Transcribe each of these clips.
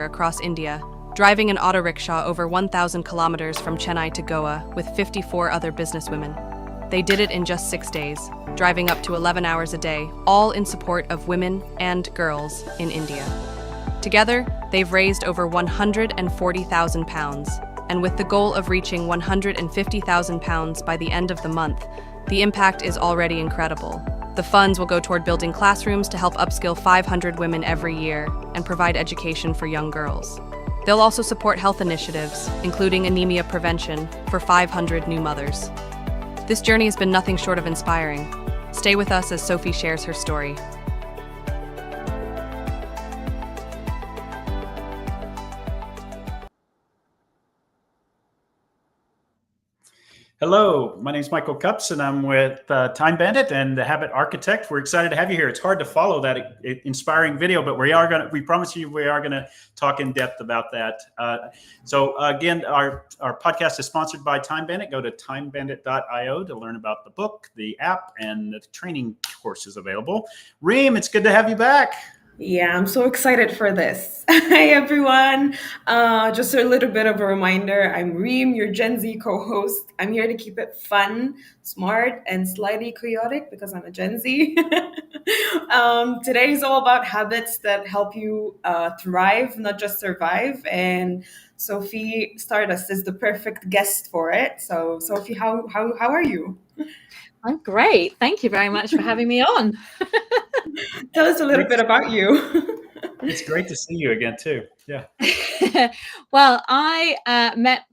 across India, driving an auto rickshaw over 1,000 kilometers from Chennai to Goa with 54 other businesswomen. They did it in just 6 days, driving up to 11 hours a day, all in support of women and girls in India. Together, they've raised over £140,000, and with the goal of reaching £150,000 by the end of the month, the impact is already incredible. The funds will go toward building classrooms to help upskill 500 women every year and provide education for young girls. They'll also support health initiatives, including anemia prevention, for 500 new mothers. This journey has been nothing short of inspiring. Stay with us as Sophie shares her story. Hello, my name is Michael Cups, and I'm with Time Bandit and The Habit Architect. We're excited to have you here. It's hard to follow that inspiring video, but we promise you we are going to talk in depth about that. So again, our podcast is sponsored by Time Bandit. Go to timebandit.io to learn about the book, the app, and the training courses available. Reem, it's good to have you back. Yeah, I'm so excited for this. Hi, everyone. Just a little bit of a reminder. I'm Reem, your Gen Z co-host. I'm here to keep it fun, smart, and slightly chaotic because I'm a Gen Z. Today is all about habits that help you thrive, not just survive. And Sophie Stardust is the perfect guest for it. So, Sophie, how are you? I'm great. Thank you very much for having me on. Tell us a little bit about you. It's great to see you again, too. Yeah. Well, I met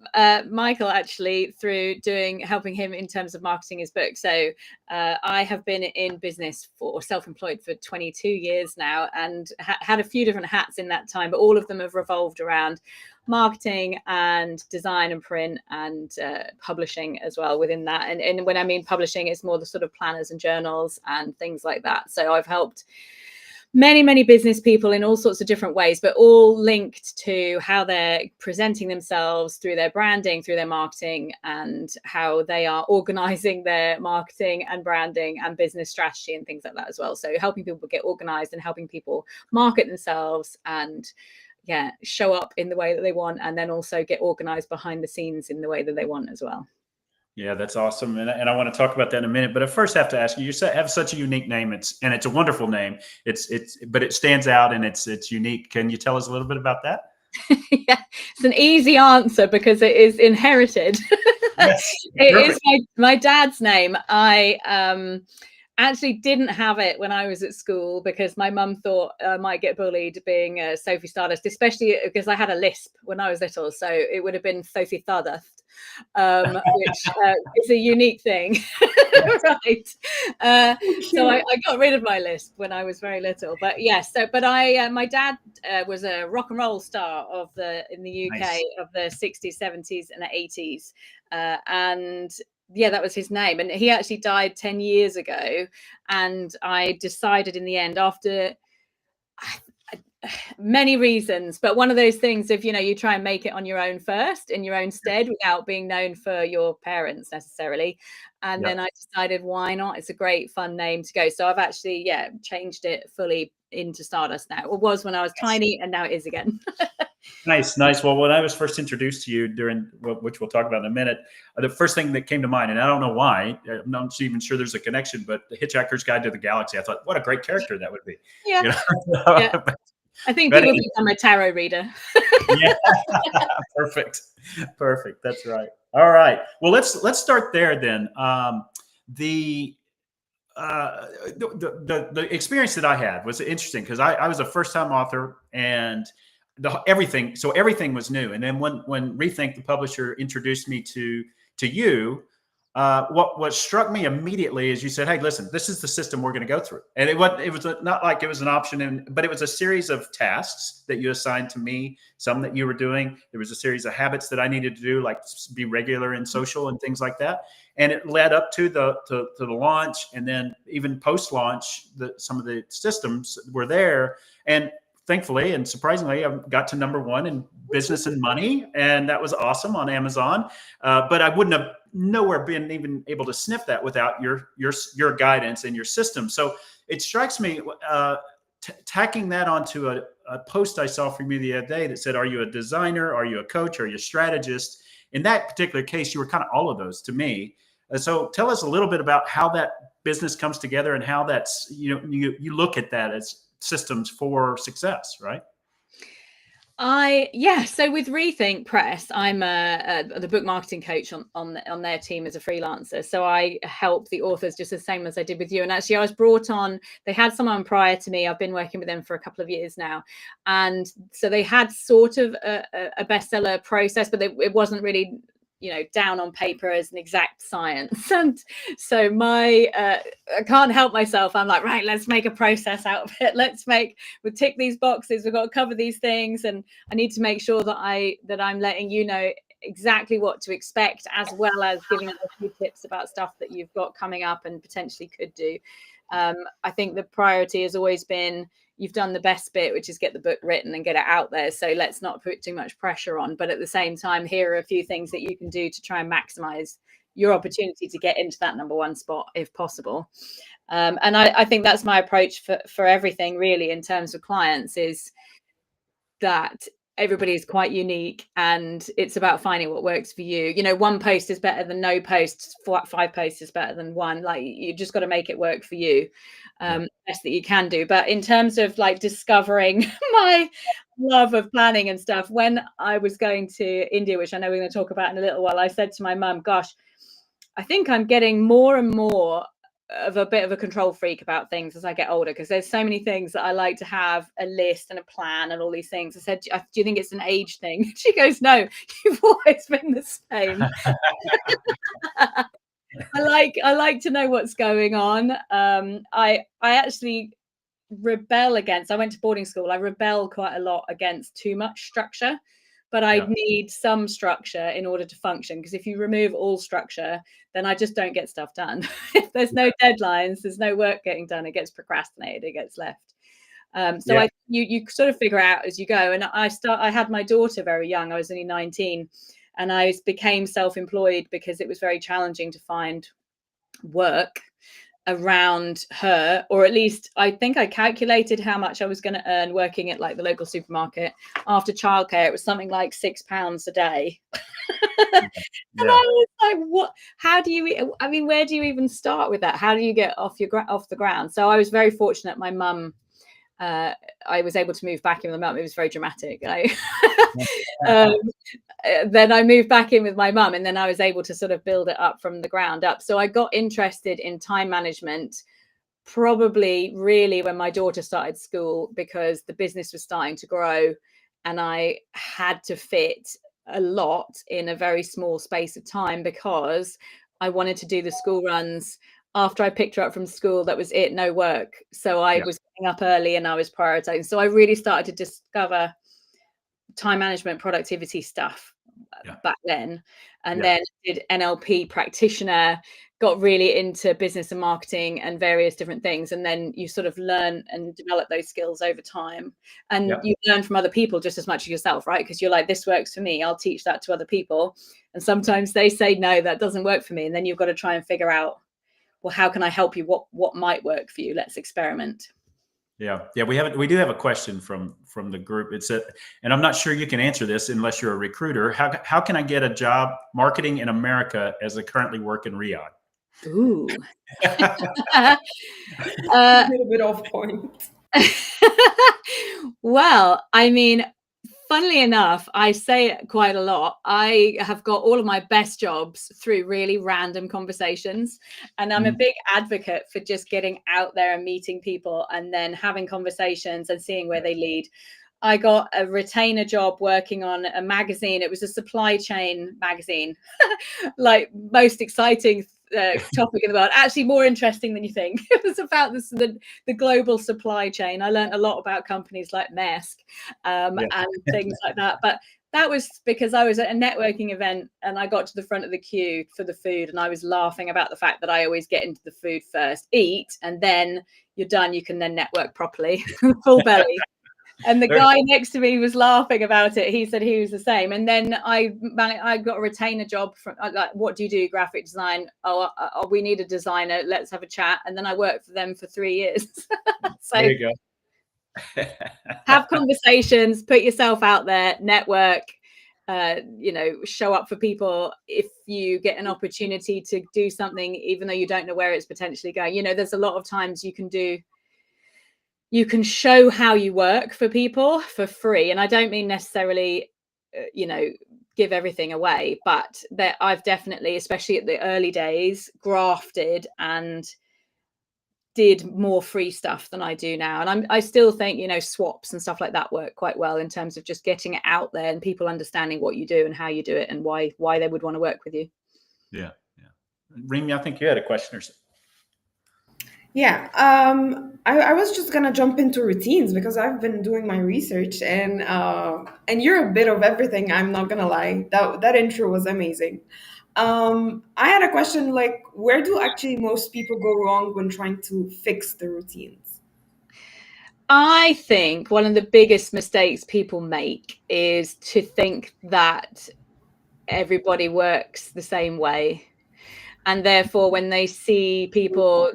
Michael actually through helping him in terms of marketing his book. So I have been in business or self-employed for 22 years now and had a few different hats in that time, but all of them have revolved around marketing and design and print and publishing as well within that. And when I mean publishing, it's more the sort of planners and journals and things like that. So I've helped many business people in all sorts of different ways, but all linked to how they're presenting themselves through their branding, through their marketing, and how they are organizing their marketing and branding and business strategy and things like that as well. So helping people get organized and helping people market themselves and show up in the way that they want, and then also get organized behind the scenes in the way that they want as well. Yeah, that's awesome. And I want to talk about that in a minute, but I first have to ask you have such a unique name. It's a wonderful name. But it stands out and it's unique. Can you tell us a little bit about that? Yeah, it's an easy answer because it is inherited. Yes, it is my dad's name. I actually didn't have it when I was at school because my mum thought I might get bullied being Sophie Stardust, especially because I had a lisp when I was little. So it would have been Sophie Stardust, which is a unique thing. Right. So I got rid of my lisp when I was very little. But yes, my dad was a rock and roll star in the UK Nice. of the 60s, 70s and the 80s. And yeah, that was his name. And he actually died 10 years ago. And I decided in the end, after many reasons, but one of those things of, you try and make it on your own first, in your own stead, without being known for your parents necessarily. And then I decided, why not? It's a great, fun name to go. So I've actually, changed it fully into Stardust now. It was when I was tiny, and now it is again. Nice. Well, when I was first introduced to you which we'll talk about in a minute, the first thing that came to mind, and I don't know why, I'm not even sure there's a connection, but The Hitchhiker's Guide to the Galaxy. I thought, what a great character that would be. Yeah. Yeah. I think people become a tarot reader. Yeah. Perfect. That's right. All right. Well, let's start there then. The experience that I had was interesting because I was a first-time author and everything was new. And then when Rethink, the publisher, introduced me to you, what struck me immediately is you said, hey, listen, this is the system we're going to go through. And it was not like it was an option, but it was a series of tasks that you assigned to me, some that you were doing. There was a series of habits that I needed to do, like be regular and social and things like that. And it led up to the launch. And then even post-launch, some of the systems were there. And thankfully and surprisingly, I got to #1 in business and money, and that was awesome on Amazon. But I wouldn't have nowhere been even able to sniff that without your guidance and your system. So it strikes me tacking that onto a post I saw from you the other day that said, are you a designer? Are you a coach? Are you a strategist? In that particular case, you were kind of all of those to me. So tell us a little bit about how that business comes together and how that's, you look at that as systems for success, right? So with Rethink Press, I'm the book marketing coach on their team as a freelancer. So I help the authors just the same as I did with you. And actually, I was brought on. They had someone prior to me. I've been working with them for a couple of years now, and so they had sort of a bestseller process, but it wasn't really, down on paper as an exact science. And so I can't help myself. I'm like, right, let's make a process out of it. We'll tick these boxes. We've got to cover these things. And I need to make sure that I'm letting you know exactly what to expect, as well as giving a few tips about stuff that you've got coming up and potentially could do. I think the priority has always been, you've done the best bit, which is get the book written and get it out there. So let's not put too much pressure on. But at the same time, here are a few things that you can do to try and maximize your opportunity to get into that number one spot if possible. And I think that's my approach for everything really in terms of clients, is that everybody is quite unique, and it's about finding what works for you. One post is better than no posts. 5 posts is better than one. Like, you just got to make it work for you, best that you can do. But in terms of like discovering my love of planning and stuff, when I was going to India, which I know we're going to talk about in a little while, I said to my mum, gosh, I think I'm getting more and more of a bit of a control freak about things as I get older, because there's so many things that I like to have a list and a plan and all these things. I said, do you think it's an age thing? She goes, no, you've always been the same. I like to know what's going on. I actually rebel against, I went to boarding school. I rebel quite a lot against too much structure, but I need some structure in order to function. Because if you remove all structure, then I just don't get stuff done. If there's no deadlines, there's no work getting done. It gets procrastinated. It gets left. You sort of figure out as you go. And I had my daughter very young. I was only 19, and I became self-employed because it was very challenging to find work around her, or at least I think I calculated how much I was going to earn working at like the local supermarket after childcare. It was something like £6 a day. And I was like, what, where do you even start with that? How do you get off the ground? So I was very fortunate. My mum, I was able to move back in with my mum. It was very dramatic. Then I moved back in with my mum, and then I was able to sort of build it up from the ground up. So I got interested in time management probably really when my daughter started school, because the business was starting to grow and I had to fit a lot in a very small space of time, because I wanted to do the school runs. After I picked her up from school, that was it, no work. So I was getting up early and I was prioritizing. So I really started to discover time management, productivity stuff back then. And then did NLP practitioner, got really into business and marketing and various different things. And then you sort of learn and develop those skills over time. And you learn from other people just as much as yourself, right? Because you're like, this works for me, I'll teach that to other people. And sometimes they say, no, that doesn't work for me. And then you've got to try and figure out, well, how can I help you? What might work for you? Let's experiment. Yeah. We do have a question from the group. And I'm not sure you can answer this unless you're a recruiter. How can I get a job marketing in America as I currently work in Riyadh? Ooh. A little bit off point. Well, I mean, funnily enough, I say it quite a lot. I have got all of my best jobs through really random conversations. And I'm a big advocate for just getting out there and meeting people and then having conversations and seeing where they lead. I got a retainer job working on a magazine. It was a supply chain magazine, like most exciting topic in the world, actually more interesting than you think. It was about the global supply chain. I learned a lot about companies like Maersk and things like that. But that was because I was at a networking event and I got to the front of the queue for the food, and I was laughing about the fact that I always get into the food first, eat, and then you're done. You can then network properly, full belly. And the guy next to me was laughing about it. He said he was the same. And then I got a retainer job from, like, what do you do? Graphic design. Oh, we need a designer. Let's have a chat. And then I worked for them for 3 years. So there you go. Have conversations, put yourself out there, network, show up for people. If you get an opportunity to do something, even though you don't know where it's potentially going, there's a lot of times you can show how you work for people for free. And I don't mean necessarily, give everything away, but that I've definitely, especially at the early days, grafted and did more free stuff than I do now. And I still think, swaps and stuff like that work quite well in terms of just getting it out there and people understanding what you do and how you do it and why they would want to work with you. Yeah. Reem, I think you had a question or something. Yeah, I was just gonna jump into routines because I've been doing my research and you're a bit of everything. I'm not gonna lie. That intro was amazing. I had a question like, where do actually most people go wrong when trying to fix the routines? I think one of the biggest mistakes people make is to think that everybody works the same way. And therefore, when they see people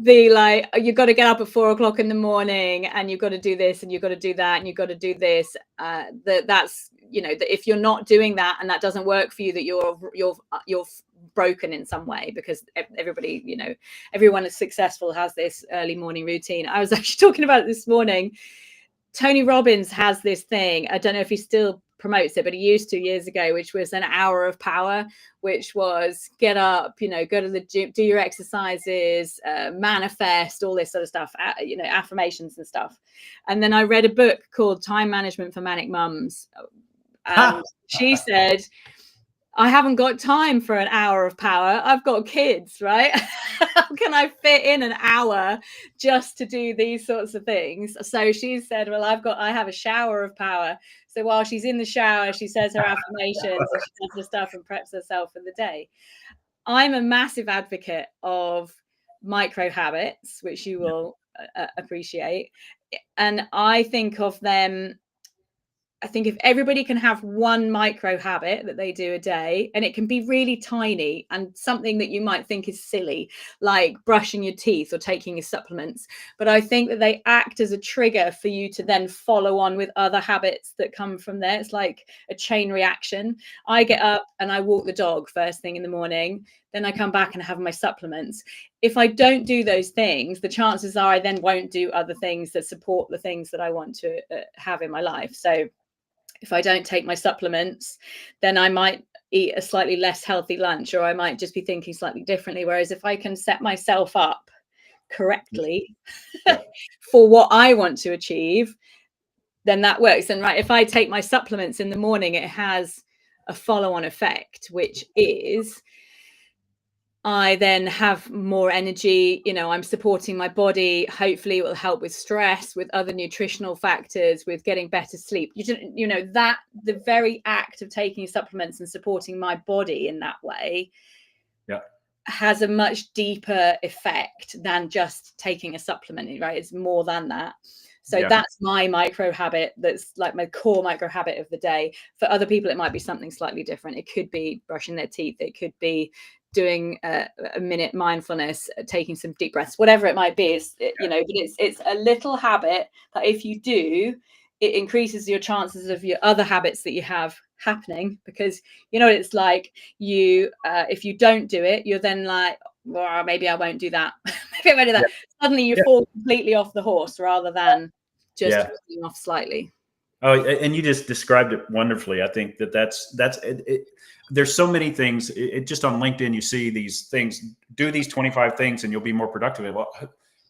be like, you've got to get up at 4 o'clock in the morning and you've got to do this and you've got to do that and you've got to do this, that's, that if you're not doing that and that doesn't work for you, that you're broken in some way, because everybody, everyone is successful has this early morning routine. I was actually talking about it this morning. Tony Robbins has this thing. I don't know if he still promotes it, but he used to years ago, which was an hour of power, which was get up, go to the gym, do your exercises, manifest, all this sort of stuff, affirmations and stuff. And then I read a book called Time Management for Manic Mums. And she said, I haven't got time for an hour of power. I've got kids, right? How can I fit in an hour just to do these sorts of things? So she said, well, I have a shower of power. So while she's in the shower, she says her affirmations and she does her stuff and preps herself for the day. I'm a massive advocate of micro habits, which you will appreciate. And I think of them, I think if everybody can have one micro habit that they do a day, and it can be really tiny and something that you might think is silly, like brushing your teeth or taking your supplements, but I think that they act as a trigger for you to then follow on with other habits that come from there. It's like a chain reaction. I get up and I walk the dog first thing in the morning. Then I come back and have my supplements. If I don't do those things, the chances are I then won't do other things that support the things that I want to have in my life. So if I don't take my supplements, then I might eat a slightly less healthy lunch, or I might just be thinking slightly differently. Whereas if I can set myself up correctly for what I want to achieve, then that works. And right, if I take my supplements in the morning, it has a follow-on effect, which is I then have more energy, I'm supporting my body. Hopefully it will help with stress, with other nutritional factors, with getting better sleep. That the very act of taking supplements and supporting my body in that way has a much deeper effect than just taking a supplement, right? It's more than that. So that's my micro habit. That's like my core micro habit of the day. For other people, it might be something slightly different. It could be brushing their teeth. It could be doing a minute mindfulness, taking some deep breaths, whatever it might be. But it's a little habit that if you do, it increases your chances of your other habits that you have happening, because it's like if you don't do it, you're then like, well, maybe I won't do that. Maybe I won't do that. Suddenly you fall completely off the horse rather than just falling off slightly. Oh, and you just described it wonderfully. I think that's it. There's so many things. Just on LinkedIn, you see these things. Do these 25 things, and you'll be more productive. Well,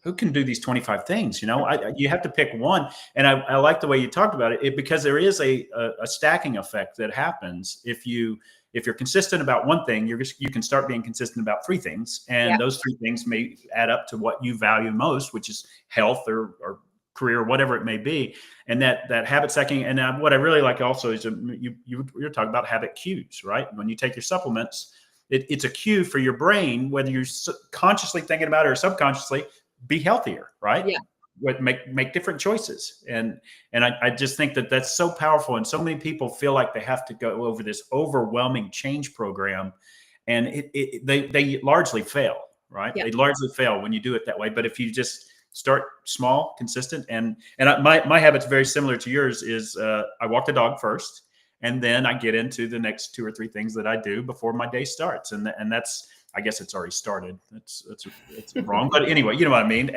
who can do these 25 things? You have to pick one. And I like the way you talked about it, because there is a stacking effect that happens if you're consistent about one thing. You can start being consistent about three things, and those three things may add up to what you value most, which is health or career, whatever it may be. And that habit stacking. And what I really like also is you're talking about habit cues, right? When you take your supplements, it's a cue for your brain, whether you're consciously thinking about it or subconsciously, be healthier, right? Yeah. Make different choices. And I just think that's so powerful. And so many people feel like they have to go over this overwhelming change program, and they largely fail, right? Yeah. They largely fail when you do it that way. But if you just start small, consistent. And my habit's very similar to yours is I walk the dog first, and then I get into the next 2 or 3 things that I do before my day starts. And that's, I guess it's already started. It's wrong. But anyway, you know what I mean?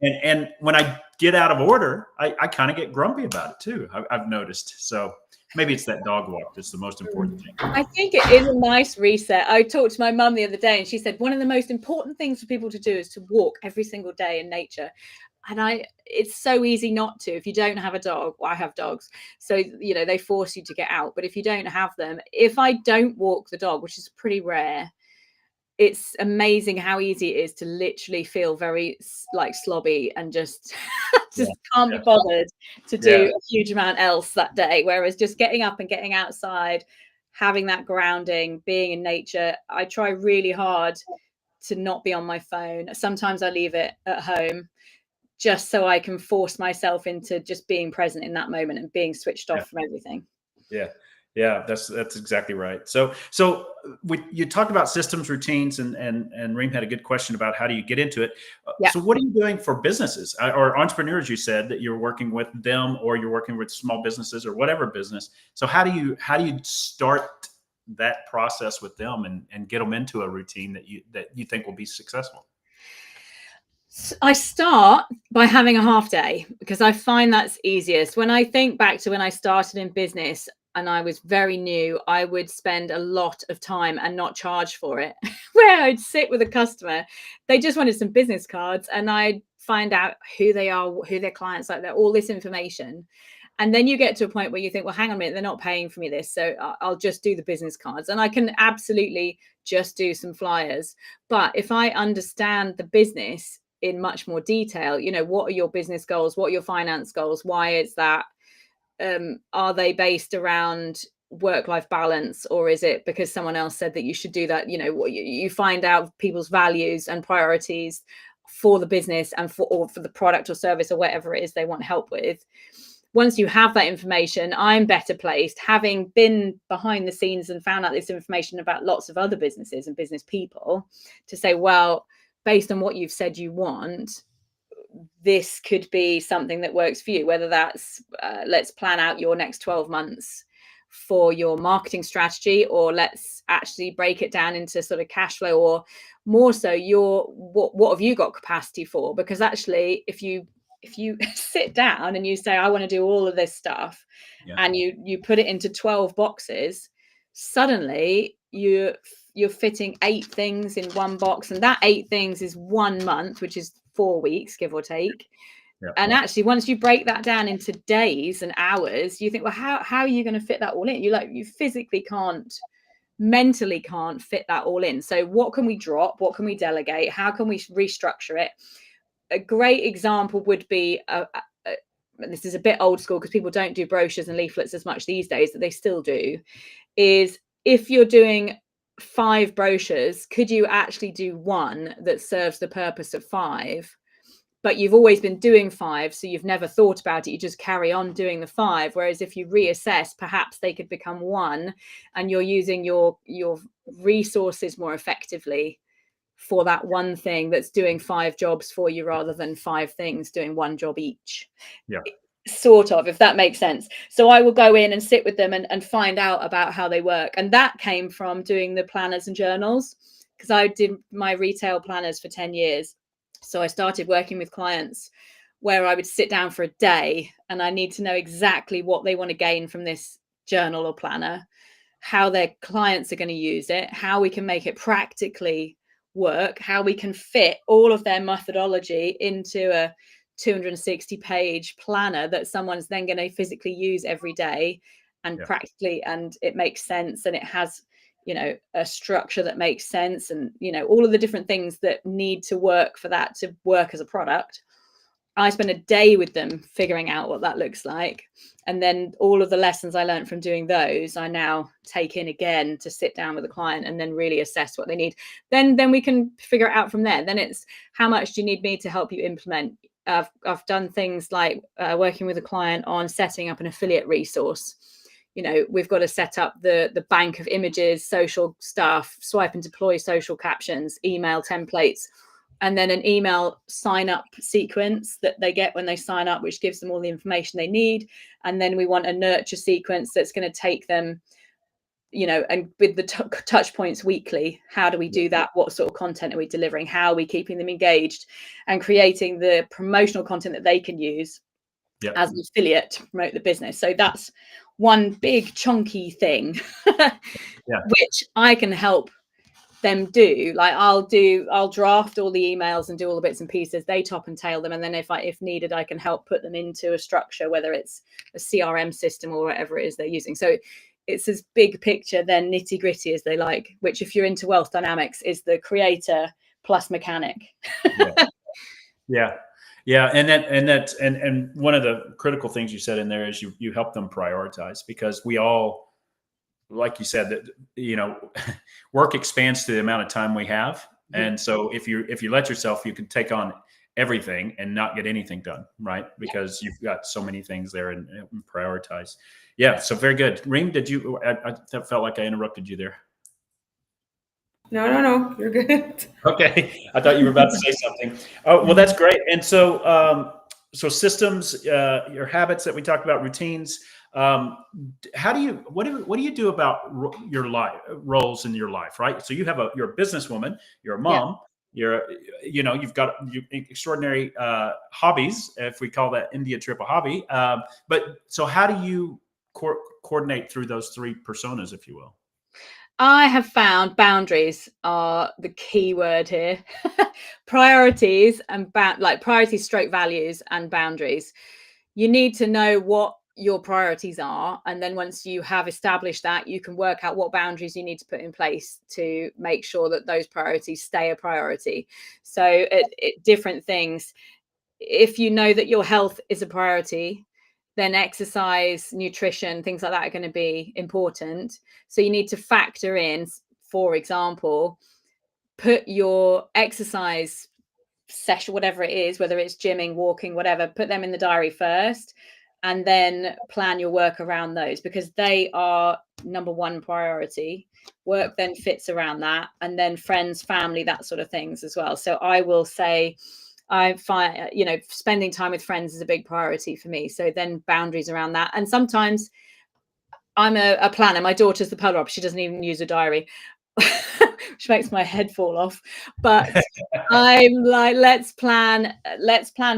And when I get out of order, I kind of get grumpy about it too. I've noticed. So maybe it's that dog walk that's the most important thing. I think it is a nice reset. I talked to my mum the other day, and she said one of the most important things for people to do is to walk every single day in nature. And it's so easy not to if you don't have a dog. Well, I have dogs, so they force you to get out. But if you don't have them, if I don't walk the dog, which is pretty rare, it's amazing how easy it is to literally feel very like slobby and just can't be bothered to do a huge amount else that day. Whereas just getting up and getting outside, having that grounding, being in nature, I try really hard to not be on my phone. Sometimes I leave it at home just so I can force myself into just being present in that moment and being switched off from everything. Yeah, that's exactly right. So you talked about systems, routines, and Reem had a good question about how do you get into it. So what are you doing for businesses or entrepreneurs? You said that you're working with them, or you're working with small businesses or whatever business. So how do you start that process with them and get them into a routine that you think will be successful? I start by having a half day, because I find that's easiest. When I think back to when I started in business and I was very new, I would spend a lot of time and not charge for it, where I'd sit with a customer. They just wanted some business cards, and I'd find out who they are, who their clients are, all this information. And then you get to a point where you think, well, hang on a minute, they're not paying for me this, so I'll just do the business cards. And I can absolutely just do some flyers. But if I understand the business in much more detail, what are your business goals? What are your finance goals? Why is that? Are they based around work-life balance, or is it because someone else said that you should do that? You find out people's values and priorities for the business and for the product or service or whatever it is they want help with. Once you have that information, I'm better placed, having been behind the scenes and found out this information about lots of other businesses and business people, to say, well, based on what you've said you want, this could be something that works for you, whether that's let's plan out your next 12 months for your marketing strategy, or let's actually break it down into sort of cash flow, or more so what have you got capacity for? Because actually, if you sit down and you say, I want to do all of this stuff, and you put it into 12 boxes, suddenly you're fitting 8 things in one box, and that 8 things is 1 month, which is 4 weeks, give or take. And actually, once you break that down into days and hours, you think, well, how are you going to fit that all in? You physically can't, mentally can't fit that all in. So what can we drop? What can we delegate? How can we restructure it? A great example would be, this is a bit old school because people don't do brochures and leaflets as much these days, but they still do, is if you're doing 5 brochures, could you actually do 1 that serves the purpose of 5? But you've always been doing 5, so you've never thought about it. You just carry on doing the 5. Whereas if you reassess, perhaps they could become 1, and you're using your resources more effectively for that one thing that's doing 5 jobs for you, rather than 5 things doing 1 job each. Sort of, if that makes sense. So I will go in and sit with them and find out about how they work. And that came from doing the planners and journals, because I did my retail planners for 10 years. So I started working with clients where I would sit down for a day, and I need to know exactly what they want to gain from this journal or planner, how their clients are going to use it, how we can make it practically work, how we can fit all of their methodology into a 260-page planner that someone's then going to physically use every day and practically, and it makes sense, and it has a structure that makes sense, and all of the different things that need to work for that to work as a product. I spend a day with them figuring out what that looks like, and then all of the lessons I learned from doing those I now take in again to sit down with a client and then really assess what they need. Then we can figure it out from there. Then it's, how much do you need me to help you implement? I've done things like working with a client on setting up an affiliate resource. We've got to set up the bank of images, social stuff, swipe and deploy social captions, email templates, and then an email sign up sequence that they get when they sign up, which gives them all the information they need. And then we want a nurture sequence that's going to take them, and with the touch points weekly. How do we do that? What sort of content are we delivering? How are we keeping them engaged, and creating the promotional content that they can use as an affiliate to promote the business? So that's one big chunky thing, which I can help them do. Like I'll draft all the emails and do all the bits and pieces. They top and tail them, and then if needed, I can help put them into a structure, whether it's a CRM system or whatever it is they're using. So it's as big picture, then nitty gritty as they like, which, if you're into wealth dynamics, is the creator plus mechanic. Yeah. And one of the critical things you said in there is you help them prioritize, because we all, like you said, that, work expands to the amount of time we have. And so if you let yourself, you can take on everything and not get anything done, right? Because you've got so many things there and prioritize. Yeah. So very good. Reem, I felt like I interrupted you there. No, you're good. Okay. I thought you were about to say something. Oh, well, that's great. And so, systems, your habits that we talked about, routines, what do you do about your life roles in your life, right? So you're a businesswoman, you're a mom, you've got extraordinary hobbies, if we call that India trip a hobby. But so how do you coordinate through those three personas, if you will? I have found boundaries are the key word here. Priorities and priorities stroke values and boundaries. You need to know what your priorities are, and then once you have established that, you can work out what boundaries you need to put in place to make sure that those priorities stay a priority. So different things. If you know that your health is a priority, then exercise, nutrition, things like that are going to be important. So you need to factor in, for example, put your exercise session, whatever it is, whether it's gymming, walking, whatever, put them in the diary first, and then plan your work around those, because they are number one priority. Work then fits around that, and then friends, family, that sort of things as well. So I will say, I find, spending time with friends is a big priority for me. So then boundaries around that. And sometimes I'm a planner. My daughter's the polar opposite. She doesn't even use a diary, which makes my head fall off. But I'm like, let's plan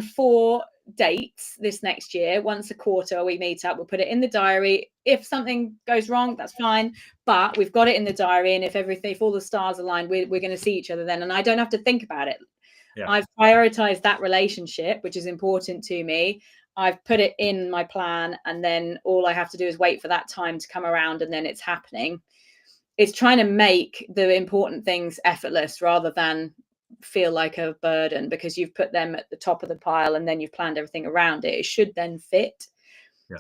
4 dates this next year. Once a quarter we meet up, we'll put it in the diary. If something goes wrong, that's fine, but we've got it in the diary. And if all the stars align, we're going to see each other then, and I don't have to think about it. I've prioritized that relationship, which is important to me. I've put it in my plan, and then all I have to do is wait for that time to come around, and then it's happening. It's trying to make the important things effortless rather than feel like a burden, because you've put them at the top of the pile and then you've planned everything around it. It should then fit.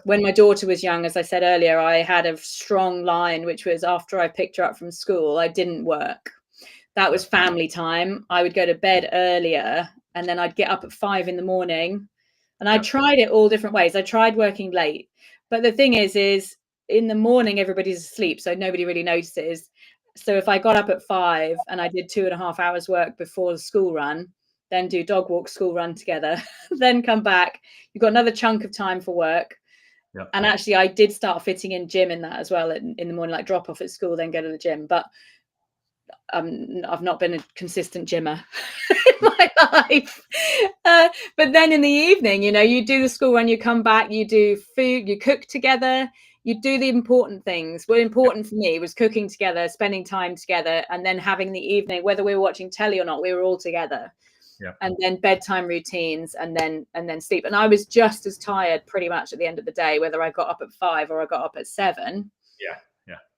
When my daughter was young, as I said earlier, I had a strong line, which was after I picked her up from school, I didn't work. That was family time. I would go to bed earlier, and then I'd get up at 5 in the morning. And I tried it all different ways. I tried working late. But the thing is in the morning, everybody's asleep, so nobody really notices. So if I got up at 5 and I did 2.5 hours work before the school run, then do dog walk, school run together, then come back, you've got another chunk of time for work. And actually, I did start fitting in gym in that as well in the morning, like drop off at school, then go to the gym. But I've not been a consistent gymmer in my life. But then in the evening, you do the school run, you come back, you do food, you cook together, you do the important things. What important for me was cooking together, spending time together, and then having the evening, whether we were watching telly or not, we were all together. And then bedtime routines, and then sleep. And I was just as tired pretty much at the end of the day, whether I got up at 5 or I got up at 7.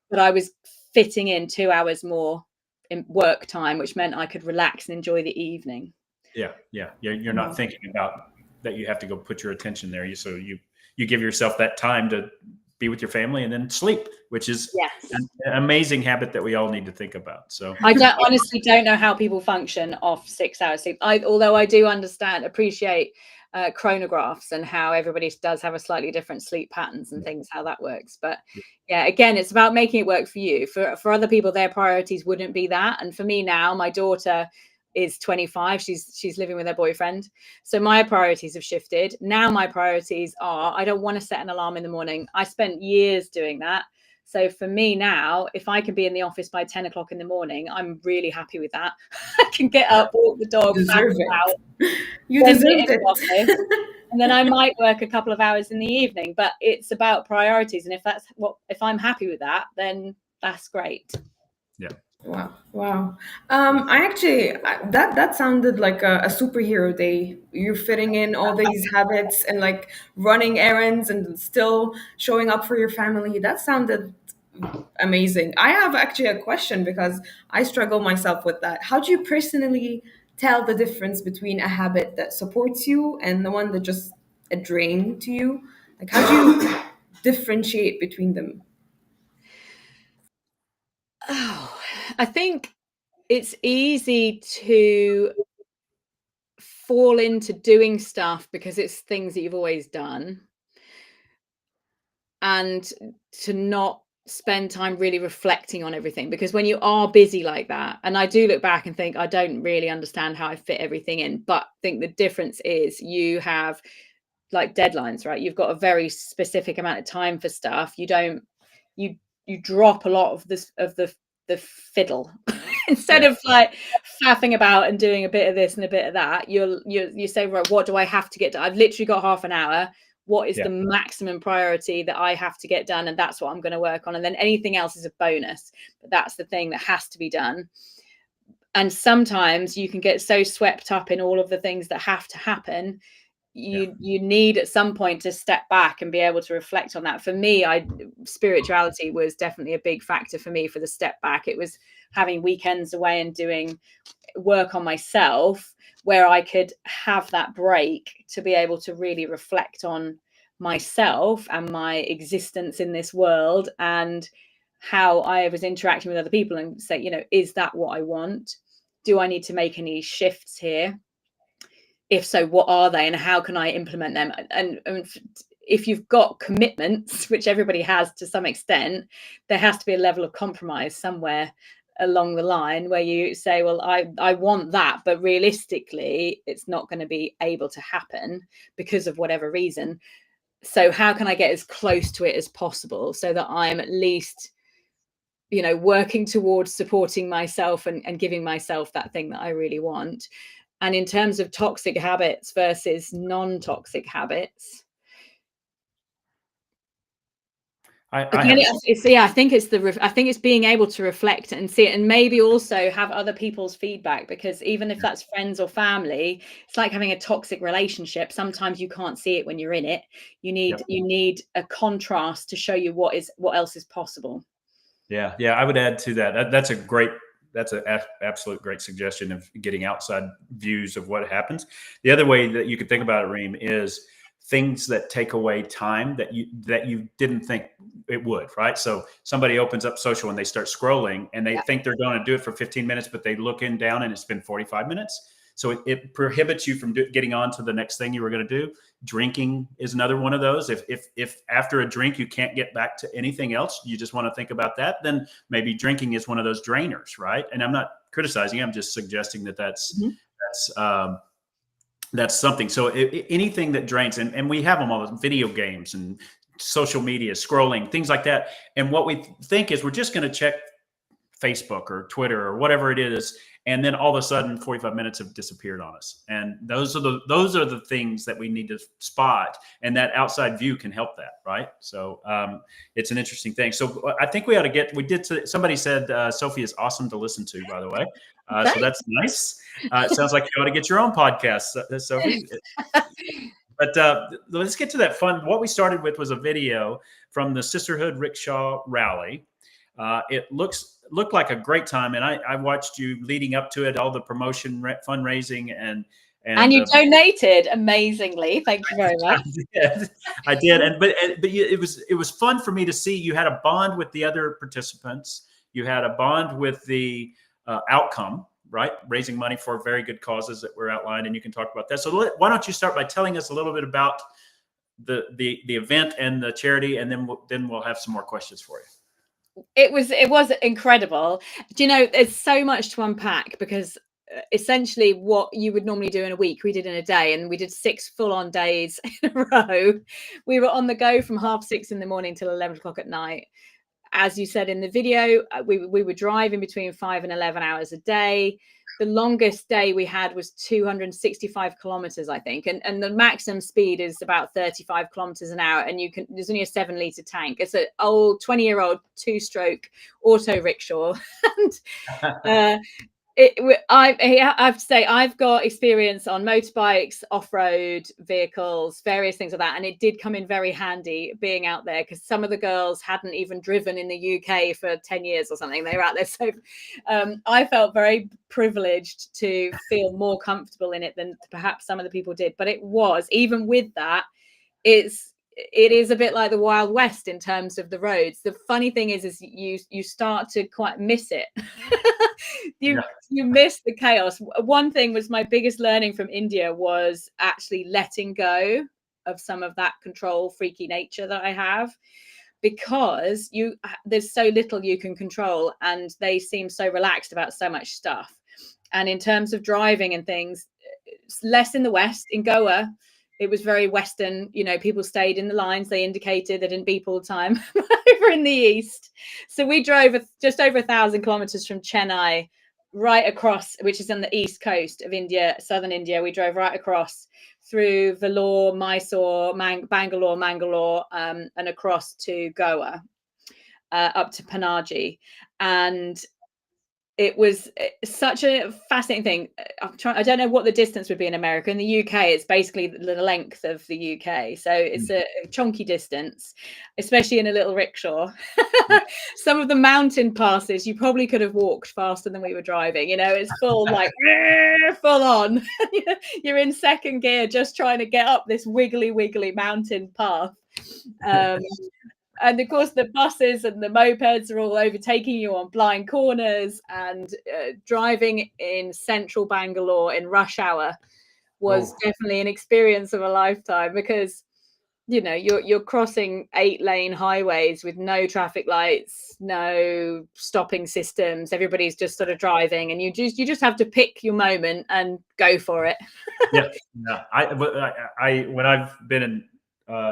But I was fitting in 2 hours more in work time, which meant I could relax and enjoy the evening. You're not thinking about that you have to go put your attention there. So you give yourself that time to be with your family and then sleep, which is an amazing habit that we all need to think about. So I honestly don't know how people function off 6 hours sleep. Although I do appreciate chronographs and how everybody does have a slightly different sleep patterns and things, how that works. But again, it's about making it work for you. For other people, their priorities wouldn't be that. And for me now, my daughter, is 25. She's living with her boyfriend. So my priorities have shifted. Now my priorities are, I don't want to set an alarm in the morning. I spent years doing that. So for me now, if I can be in the office by 10 o'clock in the morning, I'm really happy with that. I can get up, walk the dog, You deserve out, it. You then deserve sit in the it. office, and then I might work a couple of hours in the evening. But it's about priorities, and if I'm happy with that, then that's great. Yeah. Wow. That sounded like a superhero day. You're fitting in all these habits and like running errands and still showing up for your family. That sounded amazing. I have actually a question because I struggle myself with that. How do you personally tell the difference between a habit that supports you and the one that just a drain to you? Like, how do you differentiate between them? Oh, I think it's easy to fall into doing stuff because it's things that you've always done, and to not spend time really reflecting on everything, because when you are busy like that, and I do look back and think I don't really understand how I fit everything in, but I think the difference is you have like deadlines, right? You've got a very specific amount of time for stuff. You don't you drop a lot of the fiddle instead of like faffing about and doing a bit of this and a bit of that. You say, right, what do I have to get done? I've literally got half an hour. What is the maximum priority that I have to get done? And that's what I'm going to work on. And then anything else is a bonus. But that's the thing that has to be done. And sometimes you can get so swept up in all of the things that have to happen. You need at some point to step back and be able to reflect on that. For me, spirituality was definitely a big factor for me for the step back. It was having weekends away and doing work on myself where I could have that break to be able to really reflect on myself and my existence in this world and how I was interacting with other people, and say, is that what I want? Do I need to make any shifts here? If so, what are they and how can I implement them? And if you've got commitments, which everybody has to some extent, there has to be a level of compromise somewhere along the line where you say, well, I want that, but realistically, it's not going to be able to happen because of whatever reason. So how can I get as close to it as possible so that I'm at least, working towards supporting myself and giving myself that thing that I really want? And in terms of toxic habits versus non-toxic habits, I think it's being able to reflect and see it, and maybe also have other people's feedback, because even if that's friends or family, it's like having a toxic relationship. Sometimes you can't see it when you're in it. You need a contrast to show you what else is possible. Yeah. I would add to that. That's an absolute great suggestion of getting outside views of what happens. The other way that you could think about it, Reem, is things that take away time that you didn't think it would, right? So somebody opens up social and they start scrolling and they think they're going to do it for 15 minutes, but they look down and it's been 45 minutes. So it prohibits you from getting on to the next thing you were going to do. Drinking is another one of those. If after a drink you can't get back to anything else, you just want to think about that, then maybe drinking is one of those drainers, right? And I'm not criticizing, I'm just suggesting that's something. So anything that drains, and we have them all, video games and social media, scrolling, things like that. And what we think is we're just going to check Facebook or Twitter or whatever it is, and then all of a sudden 45 minutes have disappeared on us. And those are the things that we need to spot, and that outside view can help that, right? So it's an interesting thing. So I think somebody said Sophie is awesome to listen to, by the way. So that's nice. It sounds like you ought to get your own podcast, Sophie. But let's get to that fun. What we started with was a video from the Sisterhood Rickshaw Rally. It looked like a great time, and I watched you leading up to it, all the promotion, fundraising, and you donated amazingly. Thank you very much. I did, but it was fun for me to see you had a bond with the other participants. You had a bond with the outcome, right? Raising money for very good causes that were outlined, and you can talk about that. So why don't you start by telling us a little bit about the event and the charity, and then we'll have some more questions for you. It was incredible. Do you know, there's so much to unpack, because essentially what you would normally do in a week, we did in a day, and we did 6 full-on days in a row. We were on the go from 6:30 in the morning till 11 o'clock at night. As you said in the video, we were driving between 5 and 11 hours a day. The longest day we had was 265 kilometers, I think. And the maximum speed is about 35 kilometers an hour. And there's only a 7-liter tank. It's an old 20-year-old 2-stroke auto rickshaw. And I have to say, I've got experience on motorbikes, off-road vehicles, various things like that. And it did come in very handy being out there, because some of the girls hadn't even driven in the UK for 10 years or something. They were out there. So I felt very privileged to feel more comfortable in it than perhaps some of the people did. But it was, even with that, it is a bit like the Wild West in terms of the roads. The funny thing is you start to quite miss it. You miss the chaos. One thing was, my biggest learning from India was actually letting go of some of that control freaky nature that I have, because there's so little you can control, and they seem so relaxed about so much stuff. And in terms of driving and things, it's less in the West. In Goa, it was very Western, people stayed in the lines, they indicated, they didn't beep all the time. Over in the East, so we drove just over 1,000 kilometers from Chennai right across, which is on the east coast of India, southern India. We drove right across through Vellore, Mysore, Bangalore, Mangalore, and across to Goa, up to Panaji. And it was such a fascinating thing. I don't know what the distance would be in America. In the UK, it's basically the length of the UK. So it's a chunky distance, especially in a little rickshaw. Some of the mountain passes, you probably could have walked faster than we were driving. It's full, like, full on. You're in second gear just trying to get up this wiggly mountain path. And of course, the buses and the mopeds are all overtaking you on blind corners, and driving in central Bangalore in rush hour was definitely an experience of a lifetime, because, you're crossing 8-lane highways with no traffic lights, no stopping systems. Everybody's just sort of driving, and you just have to pick your moment and go for it. Yeah. I when I've been in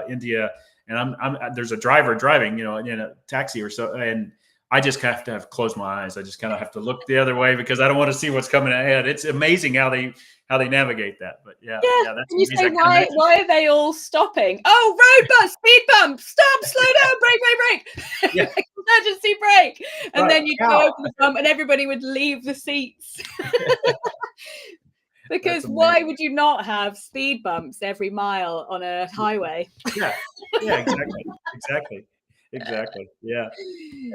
India, and there's a driver driving, in a taxi or so, and I just have to close my eyes. I just kind of have to look the other way, because I don't want to see what's coming ahead. It's amazing how they navigate that. But yeah, that's and you say, why are they all stopping? Oh, road bus, speed bump, stop, slow down, brake. Yeah. Emergency brake. And then you'd go over the bump, and everybody would leave the seats. Because why would you not have speed bumps every mile on a highway? Yeah, exactly. Yeah.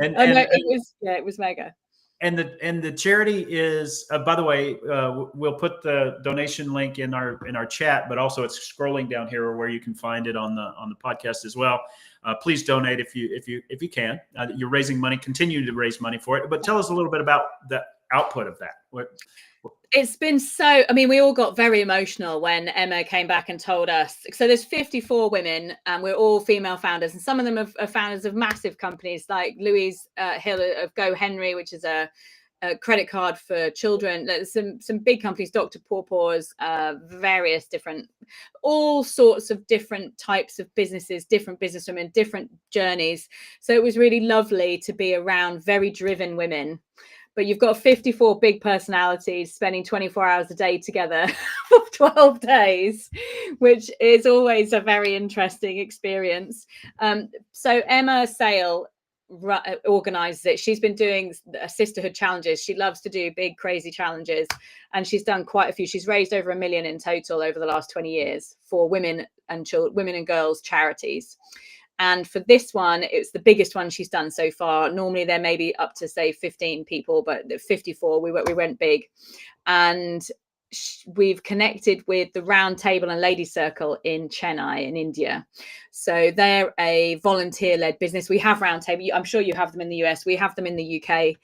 And it was mega. And the charity is, by the way, we'll put the donation link in our chat, but also it's scrolling down here where you can find it on the podcast as well. Please donate if you can. You're raising money, continue to raise money for it. But tell us a little bit about the output of that. It's been we all got very emotional when Emma came back and told us. So there's 54 women, and we're all female founders, and some of them are founders of massive companies like Louise Hill of Go Henry, which is a credit card for children. There's some big companies, Dr. Pawpaw's, various different, all sorts of different types of businesses, different businesswomen, different journeys. So it was really lovely to be around very driven women. But you've got 54 big personalities spending 24 hours a day together for 12 days, which is always a very interesting experience. So Emma Sale organizes it. She's been doing sisterhood challenges. She loves to do big, crazy challenges. And she's done quite a few. She's raised over $1 million in total over the last 20 years for women and girls charities. And for this one, it's the biggest one she's done so far. Normally there may be up to, say, 15 people, but 54, we went big. And we've connected with the Round Table and Ladies Circle in Chennai in India. So they're a volunteer-led business. We have Round Table. I'm sure you have them in the US. We have them in the UK.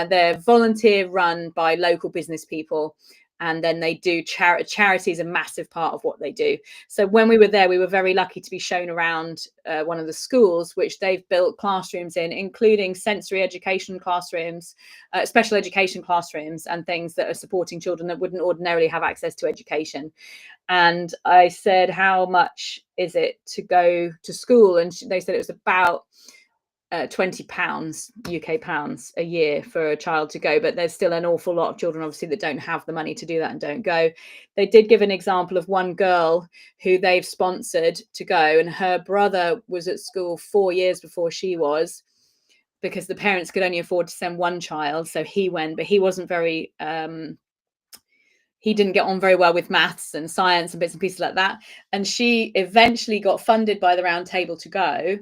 They're volunteer-run by local business people. And then they do charity is a massive part of what they do. So when we were there, we were very lucky to be shown around one of the schools, which they've built classrooms in, including sensory education classrooms, special education classrooms, and things that are supporting children that wouldn't ordinarily have access to education. And I said, how much is it to go to school? And they said it was about £20 UK pounds a year for a child to go, but there's still an awful lot of children obviously that don't have the money to do that and don't go. They did give an example of one girl who they've sponsored to go, and her brother was at school 4 years before she was, because the parents could only afford to send one child, so he went, but he wasn't very he didn't get on very well with maths and science and bits and pieces like that, and she eventually got funded by the Round Table to go.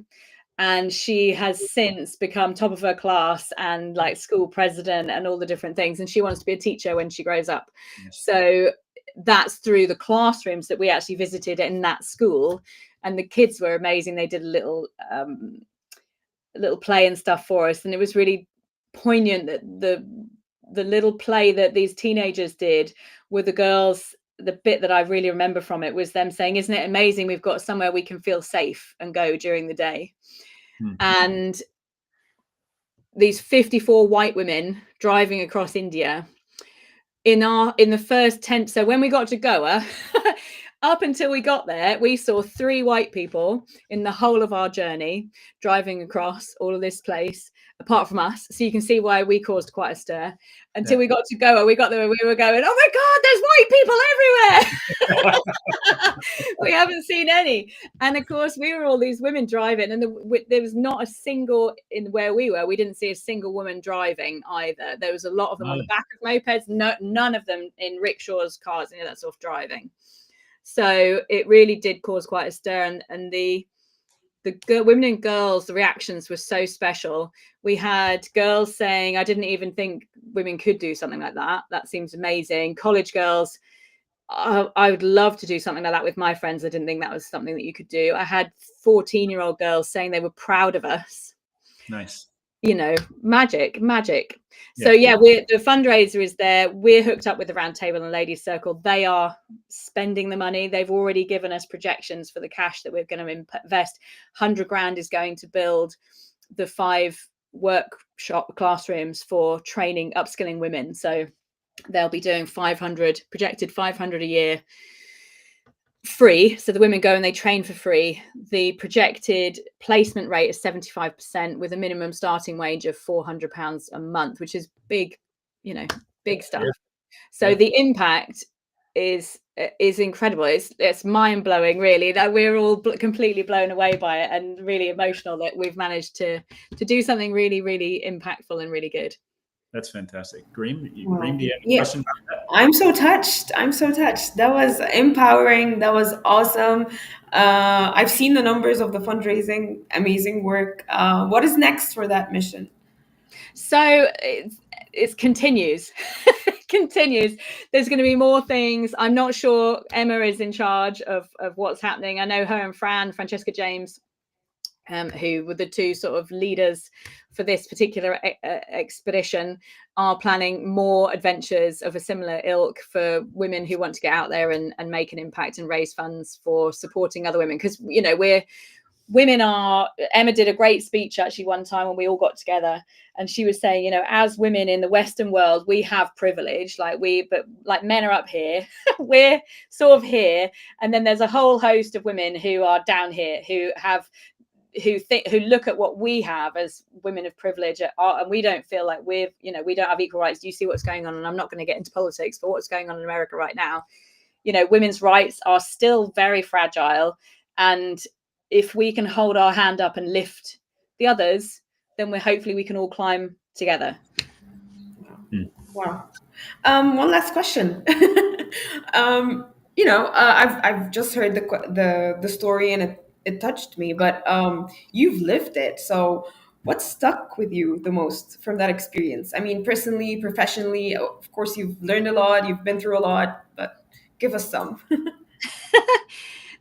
And she has since become top of her class and like school president and all the different things. And she wants to be a teacher when she grows up. Yes. So that's through the classrooms that we actually visited in that school. And the kids were amazing. They did a little play and stuff for us. And it was really poignant that the little play that these teenagers did with the girls, the bit that I really remember from it was them saying, isn't it amazing? We've got somewhere we can feel safe and go during the day. Mm-hmm. And these 54 white women driving across India in the first 10. So when we got to Goa, up until we got there, we saw 3 white people in the whole of our journey driving across all of this place, apart from us. So you can see why we caused quite a stir. Until we got to Goa, we got there and we were going, oh my God, there's white people everywhere. We haven't seen any. And of course, we were all these women driving, and there was not a single, in where we were, we didn't see a single woman driving either. There was a lot of them on the back of mopeds, none of them in rickshaws, cars, any of that sort of driving. So it really did cause quite a stir, and the women and girls, the reactions were so special. We had girls saying, I didn't even think women could do something like that. That seems amazing. College girls, I would love to do something like that with my friends. I didn't think that was something that you could do. I had 14-year-old girls saying they were proud of us. Nice. You know, magic. So the fundraiser is there. We're hooked up with the Round Table and Ladies Circle. They are spending the money. They've already given us projections for the cash that we're going to invest. 100 grand is going to build the 5 workshop classrooms for training, upskilling women. So they'll be doing projected 500 a year, free. So the women go and they train for free. The projected placement rate is 75%, with a minimum starting wage of £400 a month, which is big stuff. So the impact is incredible. It's mind blowing, really, that we're all completely blown away by it, and really emotional that we've managed to do something really, really impactful and really good. That's fantastic. Reem, do you have a question about that? I'm so touched. That was empowering. That was awesome. I've seen the numbers of the fundraising. Amazing work. What is next for that mission? So it continues. Continues. There's going to be more things. I'm not sure. Emma is in charge of what's happening. I know her and Francesca James, who were the 2 sort of leaders for this particular expedition, are planning more adventures of a similar ilk for women who want to get out there and make an impact and raise funds for supporting other women. Because, Emma did a great speech actually one time when we all got together, and she was saying, as women in the Western world, we have privilege, but men are up here, we're sort of here, and then there's a whole host of women who are down here who look at what we have as women of privilege, and we don't feel like we don't have equal rights. Do you see what's going on? And I'm not going to get into politics, but what's going on in America right now, women's rights are still very fragile, and if we can hold our hand up and lift the others, then hopefully we can all climb together. Wow. One last question. I've just heard the story, and it touched me, but you've lived it. So what stuck with you the most from that experience? I mean, personally, professionally, of course, you've learned a lot, you've been through a lot, but give us some.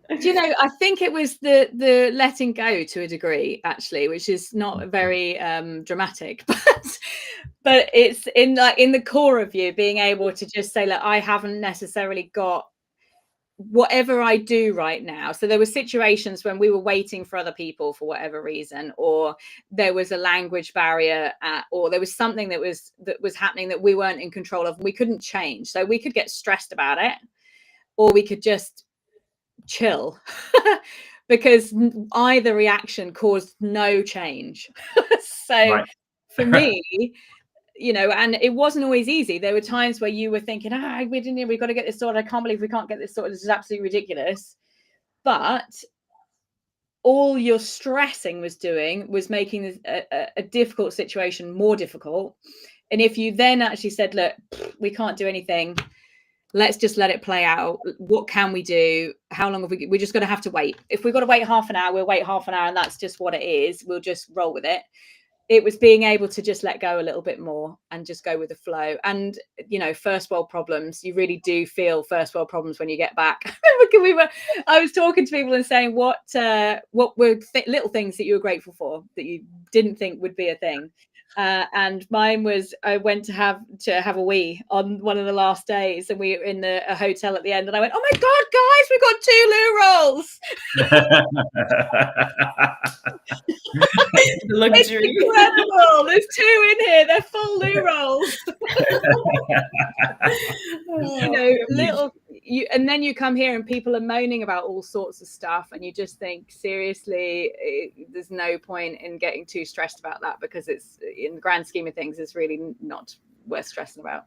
Do you know, I think it was the letting go to a degree, actually, which is not very dramatic, but it's in the core of you being able to just say, look, I haven't necessarily got whatever I do right now. So there were situations when we were waiting for other people for whatever reason, or there was a language barrier, or there was something that was happening that we weren't in control of. We couldn't change. So we could get stressed about it, or we could just chill because either reaction caused no change. So Right. for me, you know, and it wasn't always easy. There were times where you were thinking, we've got to get this sorted. I can't believe we can't get this sorted. This is absolutely ridiculous. But all your stressing was doing was making a difficult situation more difficult. And if you then actually said, look, we can't do anything, let's just let it play out. What can we do? How long have we're just going to have to wait. If we've got to wait half an hour, we'll wait half an hour, and that's just what it is. We'll just roll with it. It was being able to just let go a little bit more and just go with the flow. And, you know, first world problems, you really do feel first world problems when you get back. I was talking to people and saying, what were little things that you were grateful for that you didn't think would be a thing? And mine was, I went to have a wee on one of the last days, and we were in a hotel at the end, and I went, oh my God, guys, we got 2 loo rolls. It's incredible. There's 2 in here. They're full loo rolls. You know, and then you come here and people are moaning about all sorts of stuff, and you just think, seriously, there's no point in getting too stressed about that, because it's, in the grand scheme of things, it's really not worth stressing about.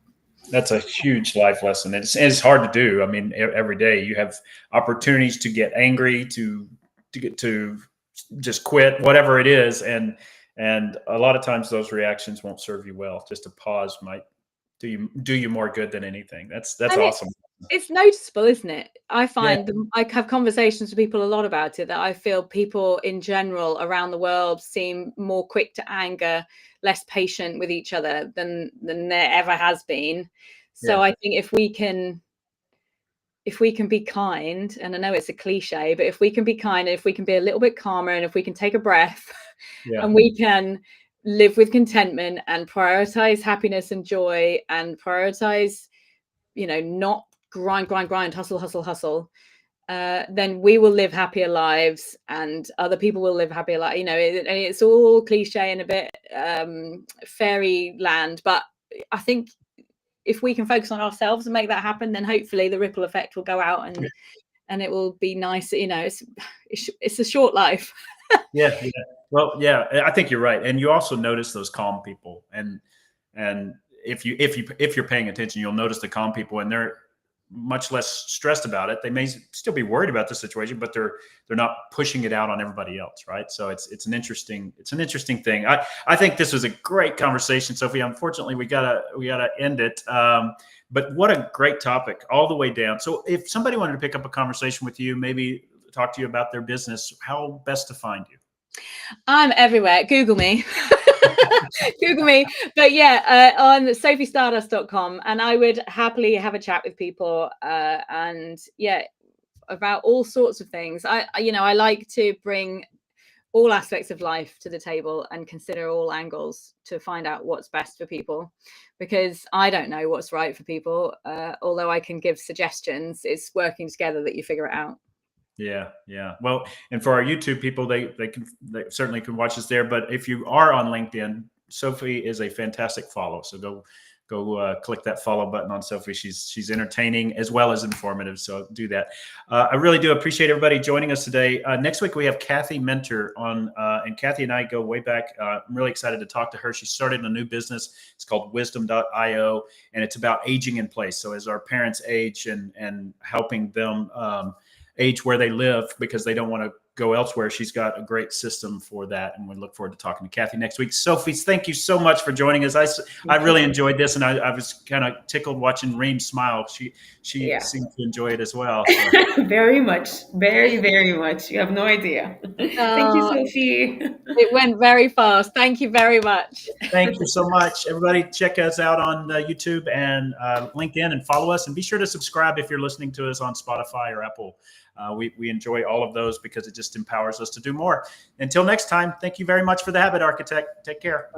That's a huge life lesson. It's hard to do. I mean, every day you have opportunities to get angry, to get to just quit, whatever it is, and a lot of times those reactions won't serve you well. Just a pause might do you more good than anything. That's awesome. It's noticeable, isn't it? I find I have conversations with people a lot about it, that I feel people in general around the world seem more quick to anger, less patient with each other than there ever has been. So I think if we can be kind, and I know it's a cliche, but if we can be kind, and if we can be a little bit calmer, and if we can take a breath, and we can live with contentment and prioritize happiness and joy, and prioritize, you know, not grind, hustle, then we will live happier lives, and other people will live happier lives. You know, it's all cliche and a bit fairy land, but I think if we can focus on ourselves and make that happen, then hopefully the ripple effect will go out, and it will be nice. You know, it's a short life. Yeah. Well, yeah, I think you're right. And you also notice those calm people, and if you're paying attention, you'll notice the calm people, and they're much less stressed about it. They may still be worried about the situation, but they're not pushing it out on everybody else, right? So it's an interesting thing. I think this was a great conversation, Sophie. Unfortunately, we gotta end it. But what a great topic all the way down. So if somebody wanted to pick up a conversation with you, maybe talk to you about their business, how best to find you? I'm everywhere. Google me. Google me. But on sophiestardust.com, and I would happily have a chat with people about all sorts of things. I like to bring all aspects of life to the table and consider all angles to find out what's best for people, because I don't know what's right for people. Although I can give suggestions, it's working together that you figure it out. Yeah. Well, and for our YouTube people, they certainly can watch us there. But if you are on LinkedIn, Sophie is a fantastic follow. So go click that follow button on Sophie. She's entertaining as well as informative. So do that. I really do appreciate everybody joining us today. Next week we have Kathy Mentor on, and Kathy and I go way back. I'm really excited to talk to her. She started a new business. It's called wisdom.io, and it's about aging in place. So as our parents age and helping them age where they live because they don't want to go elsewhere. She's got a great system for that, and we look forward to talking to Kathy next week. Sophie, thank you so much for joining us. I really enjoyed this, and I was kind of tickled watching Reem smile. She seemed to enjoy it as well. So. Very much. Very, very much. You have no idea. Thank you, Sophie. It went very fast. Thank you very much. Thank you so much. Everybody check us out on YouTube and LinkedIn and follow us. And be sure to subscribe if you're listening to us on Spotify or Apple. We enjoy all of those because it just empowers us to do more. Until next time, thank you very much for The Habit Architect. Take care.